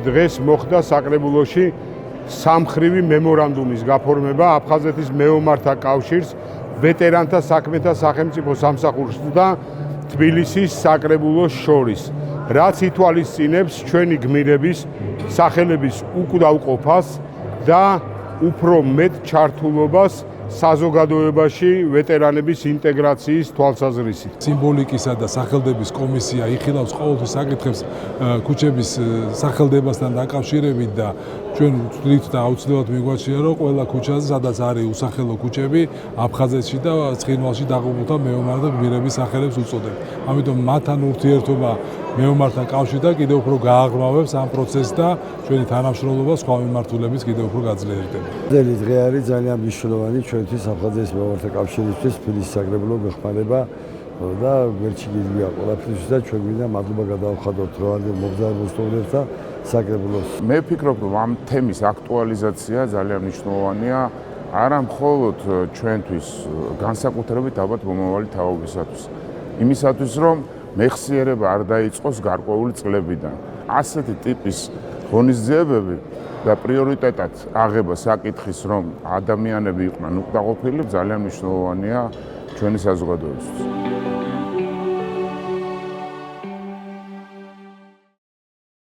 დღეს მოხდა საკრებულოში სამმხრივი მემორანდუმის გაფორმება აფხაზეთის მეომართა კავშირს, ვეტერანთა საქმეთა სახელმწიფო სამსახურს და თბილისის საკრებულოს შორის, რაც ითვალისწინებს ჩვენი გმირების სახელების უკდავყოფას და უფრო მეტ ჩართულობას საზოგადოებაში ვეტერანების ინტეგრაციის თვალსაზრისით. სიმბოლიკისა და სახელდების კომისია იხილავს ყოველთვის საკითხებს ქუჩების სახელდებასთან დაკავშირებით და ჩვენ ვთვლით და აუცილებლად მიგვაჩნია, რომ ყველა ქუჩაზე, სადაც არის უსახელო ქუჩები, აფხაზეთში და ცხინვალში დაღუპულთა მეომართა გმირების სახელებს უწოდებთ. ამიტომ მათთან ურთიერთობა მეომართა კავშირი და კიდევ უფრო გააღრმავებს ამ პროცესს და ჩვენი თანამშრომლობა სხვა მიმართულებით კიდევ უფრო გაძლიერდება. ძელი დღე არის ძალიან მნიშვნელოვანი ჩვენთვის აფხაზეთის მეომართა კავშირისთვის თბილისის საკრებულო გეხმარება და ვერჩი გიგვია ყველაფრისთვის და ჩვენ გვინდა მადლობა გადავხადოთ როანდელ მოგზაურებთა საკრებულოს. მე ვფიქრობ, რომ ამ თემის აქტუალიზაცია ძალიან მნიშვნელოვანია არა მხოლოდ ჩვენთვის, განსაკუთრებით ალბათ მომავალი თაობისათვის. იმისათვის, რომ მეხსიერება არ დაიწყოს გარკვეული წლებიდან. ასეთი ტიპის ღონისძიებები და პრიორიტეტად აღება საკითხის, რომ ადამიანები იყვნენ უკდაყოფილი, ძალიან მნიშვნელოვანია ჩვენი საზოგადოებისთვის.